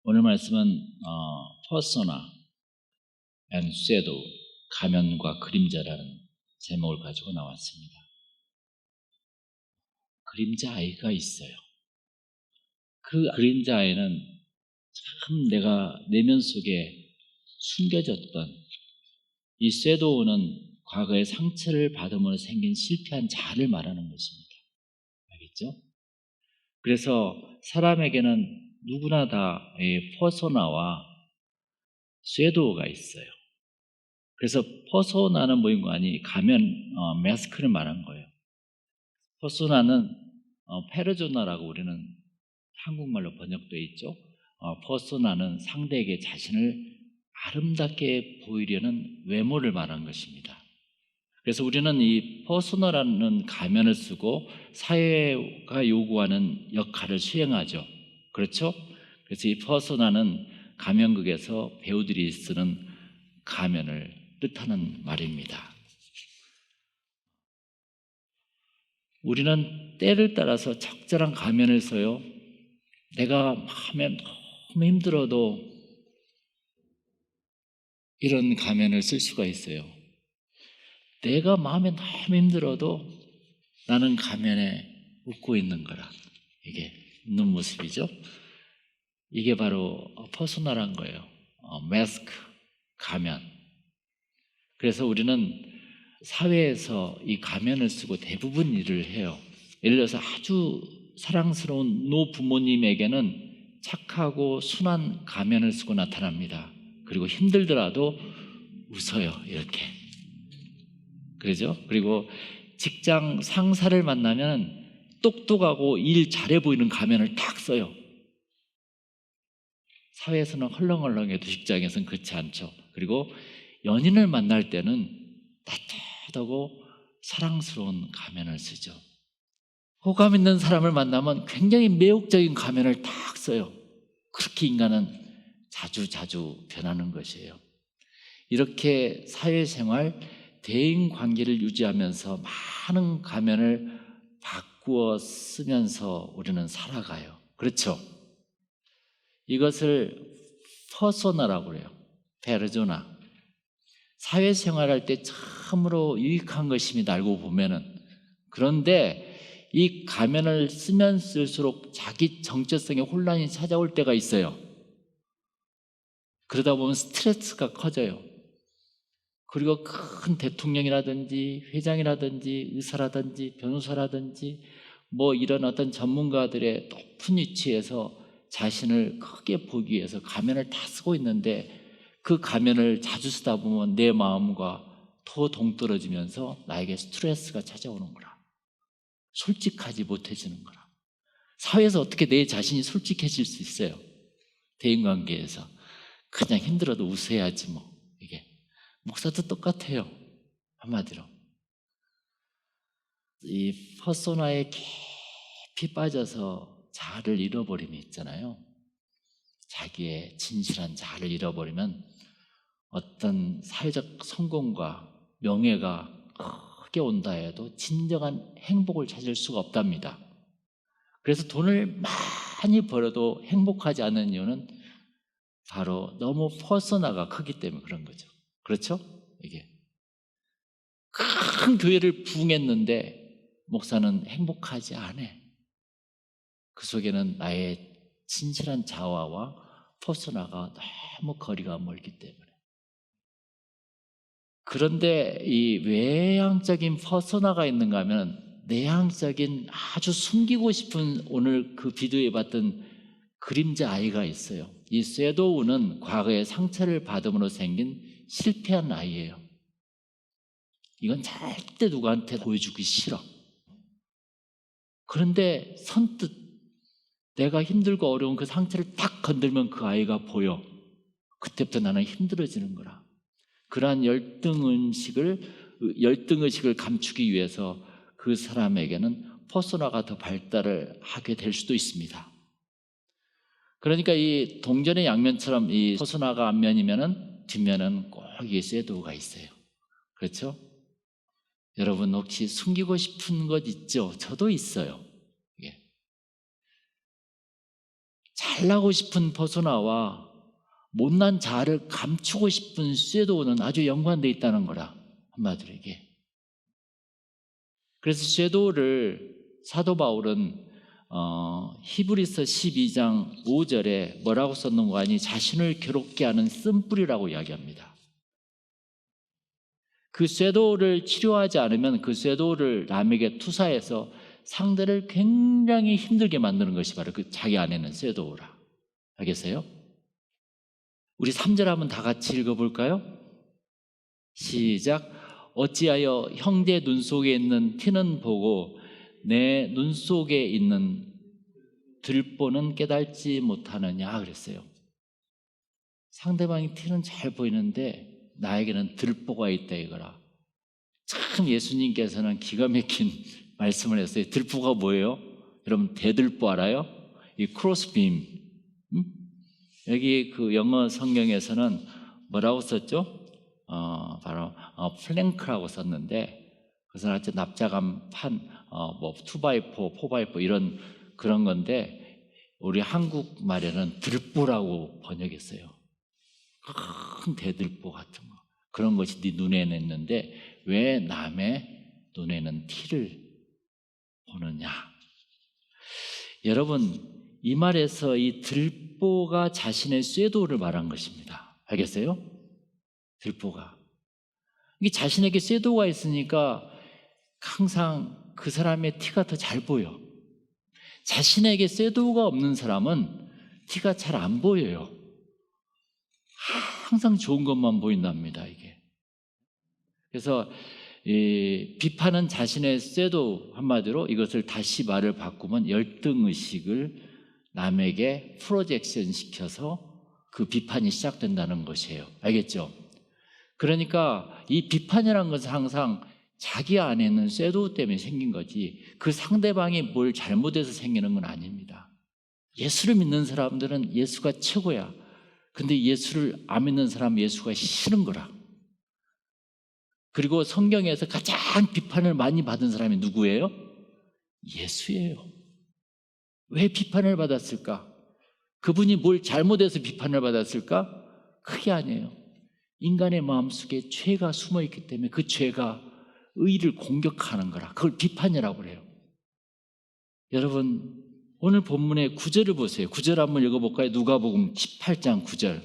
오늘 말씀은 퍼소나 앤 섀도우, 가면과 그림자라는 제목을 가지고 나왔습니다. 그림자 아이가 있어요. 그 그림자 아이는 참 내가 내면 속에 숨겨졌던 이 섀도우는 과거의 상처를 받음으로 생긴 실패한 자아를 말하는 것입니다. 알겠죠? 그래서 사람에게는 누구나 다 퍼소나와 섀도우가 있어요. 그래서 퍼소나는 뭐인 아니 가면 마스크를 말한 거예요. 퍼소나는 페르소나라고 우리는 한국말로 번역되어 있죠. 퍼소나는 상대에게 자신을 아름답게 보이려는 외모를 말한 것입니다. 그래서 우리는 이 퍼소나라는 가면을 쓰고 사회가 요구하는 역할을 수행하죠. 그렇죠? 그래서 이 퍼소나는 가면극에서 배우들이 쓰는 가면을 뜻하는 말입니다. 우리는 때를 따라서 적절한 가면을 써요. 내가 마음에 너무 힘들어도 이런 가면을 쓸 수가 있어요. 내가 마음에 너무 힘들어도 나는 가면에 웃고 있는 거라. 이게 웃는 모습이죠. 이게 바로 퍼소나란 거예요. 마스크, 가면. 그래서 우리는 사회에서 이 가면을 쓰고 대부분 일을 해요. 예를 들어서 아주 사랑스러운 노부모님에게는 착하고 순한 가면을 쓰고 나타납니다. 그리고 힘들더라도 웃어요. 이렇게. 그러죠? 그리고 직장 상사를 만나면 똑똑하고 일 잘해 보이는 가면을 탁 써요. 사회에서는 헐렁헐렁해도 직장에서는 그렇지 않죠. 그리고 연인을 만날 때는 따뜻하고 사랑스러운 가면을 쓰죠. 호감 있는 사람을 만나면 굉장히 매혹적인 가면을 탁 써요. 그렇게 인간은 자주 변하는 것이에요. 이렇게 사회생활, 대인관계를 유지하면서 많은 가면을 바꾸어 쓰면서 우리는 살아가요. 그렇죠? 이것을 퍼소나라고 그래요. 페르소나. 사회생활할 때 참으로 유익한 것입니다. 알고 보면은. 그런데 이 가면을 쓰면 쓸수록 자기 정체성에 혼란이 찾아올 때가 있어요. 그러다 보면 스트레스가 커져요. 그리고 큰 대통령이라든지 회장이라든지 의사라든지 변호사라든지 뭐 이런 어떤 전문가들의 높은 위치에서 자신을 크게 보기 위해서 가면을 다 쓰고 있는데 그 가면을 자주 쓰다 보면 내 마음과 더 동떨어지면서 나에게 스트레스가 찾아오는 거라. 솔직하지 못해지는 거라. 사회에서 어떻게 내 자신이 솔직해질 수 있어요? 대인관계에서. 그냥 힘들어도 웃어야지 뭐. 이게 목사도 똑같아요. 한마디로 이 퍼소나에 깊이 빠져서 자아를 잃어버림이 있잖아요. 자기의 진실한 자아를 잃어버리면 어떤 사회적 성공과 명예가 크게 온다 해도 진정한 행복을 찾을 수가 없답니다. 그래서 돈을 많이 벌어도 행복하지 않는 이유는 바로 너무 퍼소나가 크기 때문에 그런 거죠. 그렇죠? 이게 큰 교회를 부흥했는데 목사는 행복하지 않아. 그 속에는 나의 진실한 자아와 퍼소나가 너무 거리가 멀기 때문에. 그런데 이 외향적인 퍼소나가 있는가 하면 내향적인 아주 숨기고 싶은 오늘 그 비디오에 봤던 그림자 아이가 있어요. 이 섀도우는 과거의 상처를 받음으로 생긴 실패한 아이예요. 이건 절대 누구한테 보여주기 싫어. 그런데 선뜻 내가 힘들고 어려운 그 상처를 딱 건들면 그 아이가 보여. 그때부터 나는 힘들어지는 거라. 그러한 열등의식을 감추기 위해서 그 사람에게는 퍼소나가 더 발달을 하게 될 수도 있습니다. 그러니까 이 동전의 양면처럼 이 퍼소나가 앞면이면은 뒷면은 꼭 이 섀도우가 있어요. 그렇죠? 여러분 혹시 숨기고 싶은 것 있죠? 저도 있어요. 잘나고 싶은 퍼소나와 못난 자아를 감추고 싶은 섀도우는 아주 연관되어 있다는 거라, 한마디로 이게. 그래서 섀도우를 사도 바울은 히브리서 12장 5절에 뭐라고 썼는 거 아니? 자신을 괴롭게 하는 쓴뿌리라고 이야기합니다. 그 섀도우를 치료하지 않으면 그 섀도우를 남에게 투사해서 상대를 굉장히 힘들게 만드는 것이 바로 그 자기 안에는 섀도우라. 알겠어요? 우리 3절 한번 다 같이 읽어볼까요? 시작. 어찌하여 형제 눈 속에 있는 티는 보고 내 눈 속에 있는 들보는 깨달지 못하느냐 그랬어요. 상대방의 티는 잘 보이는데 나에게는 들보가 있다 이거라. 참 예수님께서는 기가 막힌 말씀을 했어요. 들보가 뭐예요? 여러분 대들보 알아요? 이 크로스빔. 여기 그 영어 성경에서는 뭐라고 썼죠? 바로 플랭크라고 썼는데 그것은 아주 납작한 판, 뭐 2x4, 4x4 이런 그런 건데 우리 한국 말에는 들보라고 번역했어요. 큰 대들보 같은 거. 그런 것이 네 눈에는 있는데 왜 남의 눈에는 티를 보느냐? 여러분, 이 말에서 이 들보가 자신의 섀도우를 말한 것입니다. 알겠어요? 들보가. 이게 자신에게 섀도우가 있으니까 항상 그 사람의 티가 더 잘 보여. 자신에게 섀도우가 없는 사람은 티가 잘 안 보여요. 항상 좋은 것만 보인답니다, 이게. 그래서 비판은 자신의 섀도우, 한마디로 이것을 다시 말을 바꾸면 열등의식을 남에게 프로젝션 시켜서 그 비판이 시작된다는 것이에요. 알겠죠? 그러니까 이 비판이라는 것은 항상 자기 안에 있는 섀도우 때문에 생긴 거지 그 상대방이 뭘 잘못해서 생기는 건 아닙니다. 예수를 믿는 사람들은 예수가 최고야. 근데 예수를 안 믿는 사람은 예수가 싫은 거라. 그리고 성경에서 가장 비판을 많이 받은 사람이 누구예요? 예수예요. 왜 비판을 받았을까? 그분이 뭘 잘못해서 비판을 받았을까? 그게 아니에요. 인간의 마음속에 죄가 숨어있기 때문에 그 죄가 의를 공격하는 거라. 그걸 비판이라고 그래요. 여러분, 오늘 본문의 9절을 보세요. 9절 한번 읽어볼까요? 누가복음 18장 9절.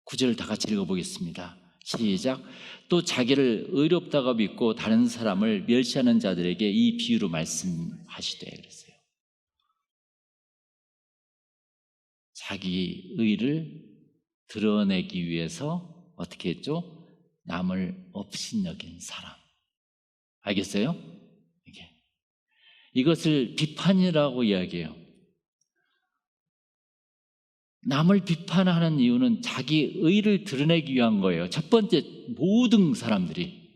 9절 다 같이 읽어보겠습니다. 시작. 또 자기를 의롭다고 믿고 다른 사람을 멸시하는 자들에게 이 비유로 말씀하시되 그랬어요. 자기 의를 드러내기 위해서 어떻게 했죠? 남을 업신여긴 사람. 알겠어요? 이것을 비판이라고 이야기해요. 남을 비판하는 이유는 자기 의를 드러내기 위한 거예요. 첫 번째, 모든 사람들이.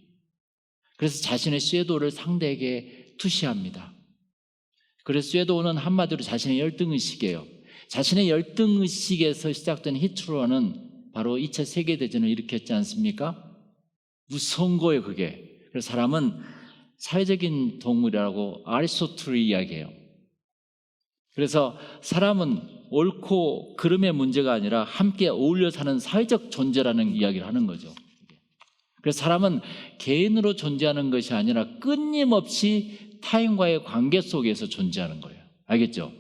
그래서 자신의 섀도우를 상대에게 투시합니다. 그래서 섀도우는 한마디로 자신의 열등의식이에요. 자신의 열등의식에서 시작된 히틀러는 바로 2차 세계대전을 일으켰지 않습니까? 무서운 거예요, 그게. 그래서 사람은 사회적인 동물이라고 아리스토텔이 이야기해요. 그래서 사람은 옳고 그름의 문제가 아니라 함께 어울려 사는 사회적 존재라는 이야기를 하는 거죠. 그래서 사람은 개인으로 존재하는 것이 아니라 끊임없이 타인과의 관계 속에서 존재하는 거예요. 알겠죠?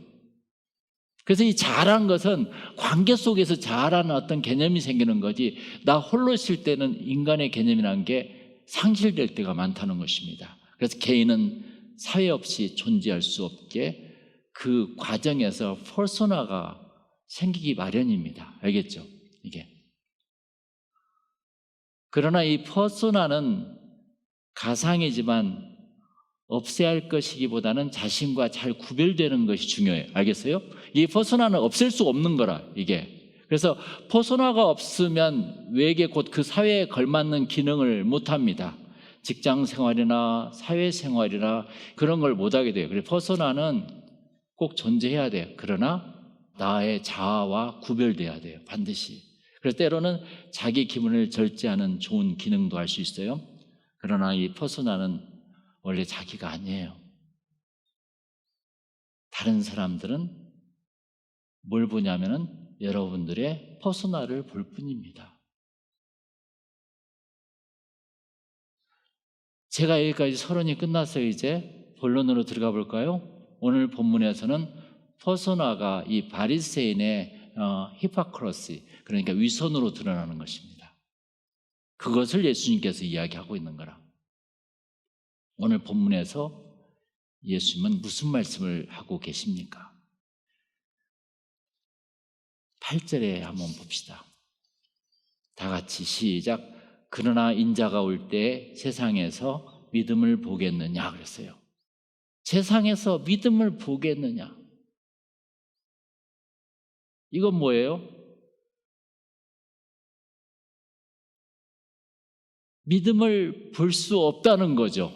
그래서 이 자아라는 것은 관계 속에서 자아라는 어떤 개념이 생기는 거지 나 홀로 있을 때는 인간의 개념이라는 게 상실될 때가 많다는 것입니다. 그래서 개인은 사회 없이 존재할 수 없게 그 과정에서 퍼소나가 생기기 마련입니다. 알겠죠? 이게. 그러나 이 퍼소나는 가상이지만 없애야 할 것이기보다는 자신과 잘 구별되는 것이 중요해요. 알겠어요? 이 퍼소나는 없앨 수 없는 거라, 이게. 그래서 퍼소나가 없으면 외계 곧 그 사회에 걸맞는 기능을 못합니다. 직장 생활이나 사회 생활이나 그런 걸 못하게 돼요. 그래서 퍼소나는 꼭 존재해야 돼요. 그러나 나의 자아와 구별돼야 돼요. 반드시. 그래서 때로는 자기 기분을 절제하는 좋은 기능도 할 수 있어요. 그러나 이 퍼소나는 원래 자기가 아니에요. 다른 사람들은 뭘 보냐면은 여러분들의 퍼소나를 볼 뿐입니다. 제가 여기까지 서론이 끝났어요. 이제 본론으로 들어가 볼까요? 오늘 본문에서는 퍼소나가 이 바리새인의 히파크러시, 그러니까 위선으로 드러나는 것입니다. 그것을 예수님께서 이야기하고 있는 거라. 오늘 본문에서 예수님은 무슨 말씀을 하고 계십니까? 8절에 한번 봅시다. 다 같이 시작. 그러나 인자가 올 때 세상에서 믿음을 보겠느냐 그랬어요. 세상에서 믿음을 보겠느냐? 이건 뭐예요? 믿음을 볼 수 없다는 거죠.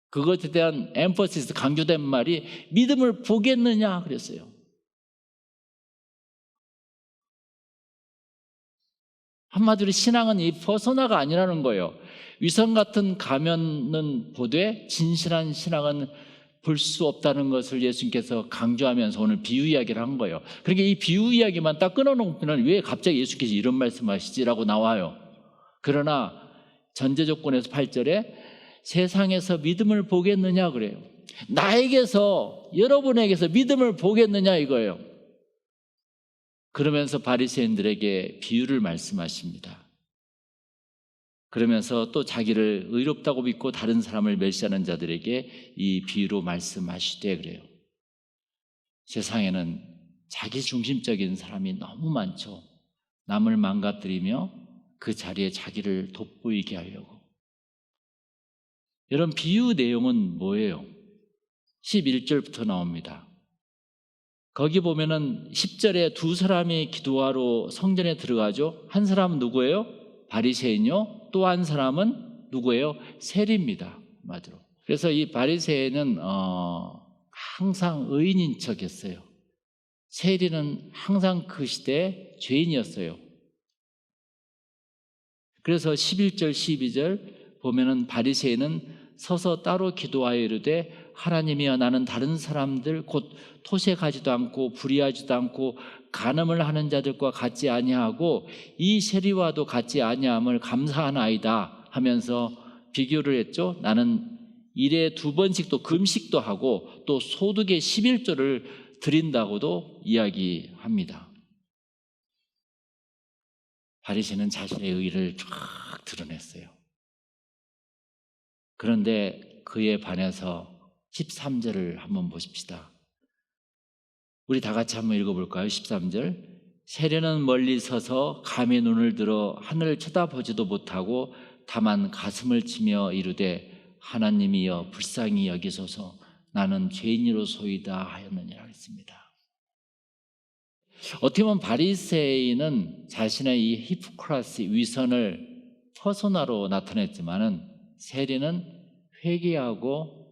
그것에 대한 엠퍼시스, 강조된 말이 믿음을 보겠느냐 그랬어요. 한마디로 신앙은 이 퍼소나가 아니라는 거예요. 위선 같은 가면은 보되 진실한 신앙은 볼 수 없다는 것을 예수님께서 강조하면서 오늘 비유 이야기를 한 거예요. 그러니까 이 비유 이야기만 딱 끊어놓으면 왜 갑자기 예수께서 이런 말씀하시지라고 나와요. 그러나 전제 조건에서 8절에 세상에서 믿음을 보겠느냐 그래요. 나에게서, 여러분에게서 믿음을 보겠느냐 이거예요. 그러면서 바리새인들에게 비유를 말씀하십니다. 그러면서 또 자기를 의롭다고 믿고 다른 사람을 멸시하는 자들에게 이 비유로 말씀하시되 그래요. 세상에는 자기 중심적인 사람이 너무 많죠. 남을 망가뜨리며 그 자리에 자기를 돋보이게 하려고. 이런 비유 내용은 뭐예요? 11절부터 나옵니다. 거기 보면은 10절에 두 사람이 기도하러 성전에 들어가죠. 한 사람은 누구예요? 바리새인요. 또 한 사람은 누구예요? 세리입니다. 맞으로. 그래서 이 바리새인은 항상 의인인 척했어요. 세리는 항상 그 시대에 죄인이었어요. 그래서 11절, 12절 보면은 바리새인은 서서 따로 기도하여 이르되 하나님이여 나는 다른 사람들 곧 토색하지도 않고 불의하지도 않고 간음을 하는 자들과 같지 아니하고 이 세리와도 같지 아니함을 감사하나이다 하면서 비교를 했죠. 나는 일에 2번씩 또 금식도 하고 또 소득의 11조를 드린다고도 이야기합니다. 바리새인은 자신의 의의를 쫙 드러냈어요. 그런데 그에 반해서 13절을 한번 보십시다. 우리 다 같이 한번 읽어볼까요? 13절. 세리는 멀리 서서 감히 눈을 들어 하늘을 쳐다보지도 못하고 다만 가슴을 치며 이르되 하나님이여 불쌍히 여기소서 나는 죄인이로소이다 하였느니라 했습니다. 어떻게 보면 바리새인은 자신의 이 히포크라시 위선을 퍼소나로 나타냈지만은 세리는 회개하고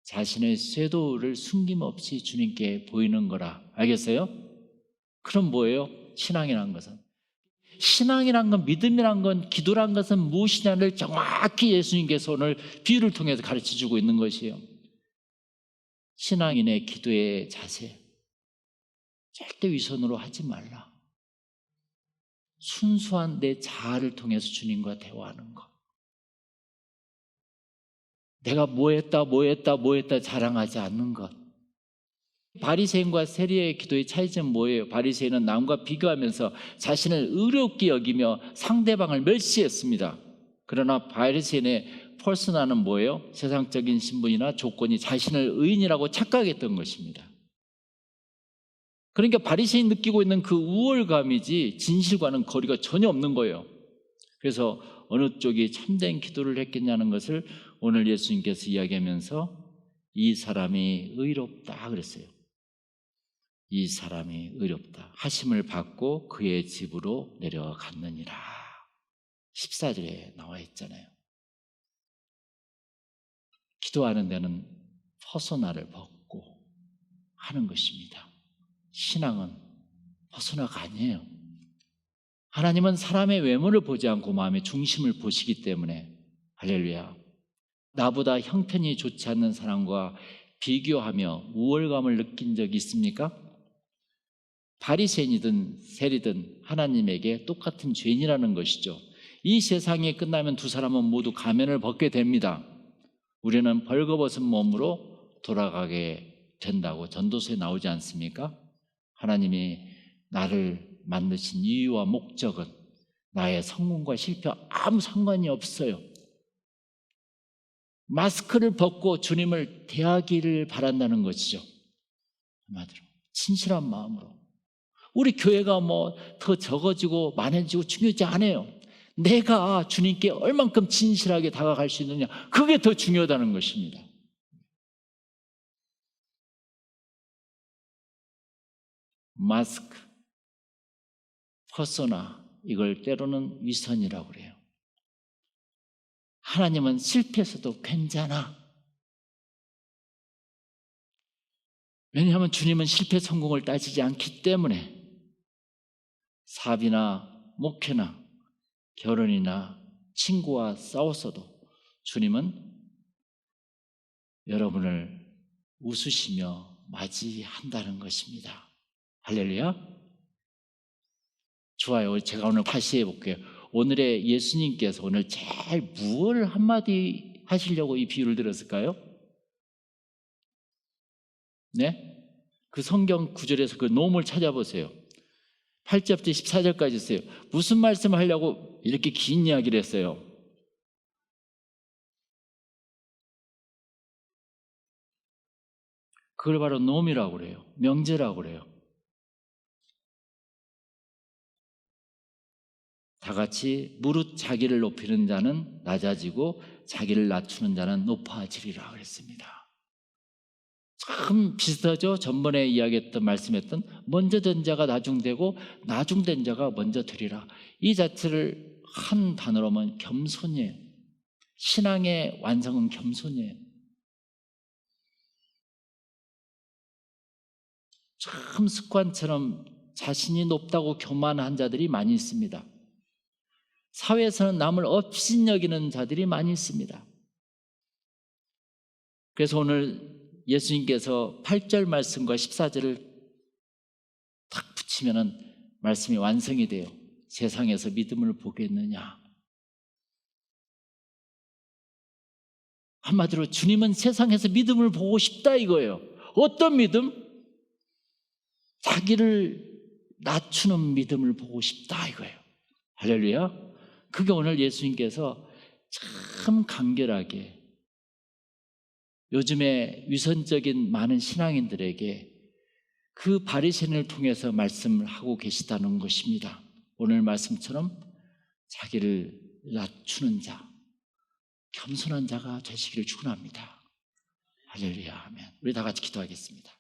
자신의 쇄도를 숨김없이 주님께 보이는 거라. 알겠어요? 그럼 뭐예요? 신앙이란 것은. 신앙이란 건, 믿음이란 건, 기도란 것은 무엇이냐를 정확히 예수님께서 오늘 비유를 통해서 가르쳐주고 있는 것이에요. 신앙인의 기도의 자세. 절대 위선으로 하지 말라. 순수한 내 자아를 통해서 주님과 대화하는 것. 내가 뭐 했다 자랑하지 않는 것. 바리새인과 세리의 기도의 차이점은 뭐예요? 바리새인은 남과 비교하면서 자신을 의롭게 여기며 상대방을 멸시했습니다. 그러나 바리새인의 퍼스나는 뭐예요? 세상적인 신분이나 조건이 자신을 의인이라고 착각했던 것입니다. 그러니까 바리새인이 느끼고 있는 그 우월감이지 진실과는 거리가 전혀 없는 거예요. 그래서 어느 쪽이 참된 기도를 했겠냐는 것을 오늘 예수님께서 이야기하면서 이 사람이 의롭다 그랬어요. 이 사람이 의롭다 하심을 받고 그의 집으로 내려갔느니라. 14절에 나와 있잖아요. 기도하는 데는 퍼소나를 벗고 하는 것입니다. 신앙은 퍼소나가 아니에요. 하나님은 사람의 외모를 보지 않고 마음의 중심을 보시기 때문에 할렐루야. 나보다 형편이 좋지 않는 사람과 비교하며 우월감을 느낀 적이 있습니까? 바리새인이든 세리든 하나님에게 똑같은 죄인이라는 것이죠. 이 세상이 끝나면 두 사람은 모두 가면을 벗게 됩니다. 우리는 벌거벗은 몸으로 돌아가게 된다고 전도서에 나오지 않습니까? 하나님이 나를 만드신 이유와 목적은 나의 성공과 실패와 아무 상관이 없어요. 마스크를 벗고 주님을 대하기를 바란다는 것이죠. 한마디로 진실한 마음으로. 우리 교회가 뭐 더 적어지고 많아지고 중요하지 않아요. 내가 주님께 얼만큼 진실하게 다가갈 수 있느냐, 그게 더 중요하다는 것입니다. 마스크, 퍼소나, 이걸 때로는 위선이라고 그래요. 하나님은 실패해서도 괜찮아. 왜냐하면 주님은 실패 성공을 따지지 않기 때문에. 사업이나 목회나 결혼이나 친구와 싸웠어도 주님은 여러분을 웃으시며 맞이한다는 것입니다. 할렐루야. 좋아요. 제가 오늘 다시 해볼게요. 오늘의 예수님께서 오늘 제일 무엇을 한마디 하시려고 이 비유를 들었을까요? 네? 그 성경 구절에서 그 노음을 찾아보세요. 8절부터 14절까지 있어요. 무슨 말씀을 하려고 이렇게 긴 이야기를 했어요? 그걸 바로 노음이라고 그래요. 명제라고 그래요. 다 같이 무릇 자기를 높이는 자는 낮아지고 자기를 낮추는 자는 높아지리라 그랬습니다. 참 비슷하죠? 전번에 이야기했던 말씀했던 먼저 된 자가 나중되고 나중된 자가 먼저 되리라. 이 자체를 한 단어로 하면 겸손이에요. 신앙의 완성은 겸손이에요. 참 습관처럼 자신이 높다고 교만한 자들이 많이 있습니다. 사회에서는 남을 업신여기는 자들이 많이 있습니다. 그래서 오늘 예수님께서 8절 말씀과 14절을 딱 붙이면 말씀이 완성이 돼요. 세상에서 믿음을 보겠느냐. 한마디로 주님은 세상에서 믿음을 보고 싶다 이거예요. 어떤 믿음? 자기를 낮추는 믿음을 보고 싶다 이거예요. 할렐루야. 그게 오늘 예수님께서 참 간결하게 요즘에 위선적인 많은 신앙인들에게 그 바리새인을 통해서 말씀을 하고 계시다는 것입니다. 오늘 말씀처럼 자기를 낮추는 자, 겸손한 자가 되시기를 축원합니다. 할렐루야. 아멘. 우리 다 같이 기도하겠습니다.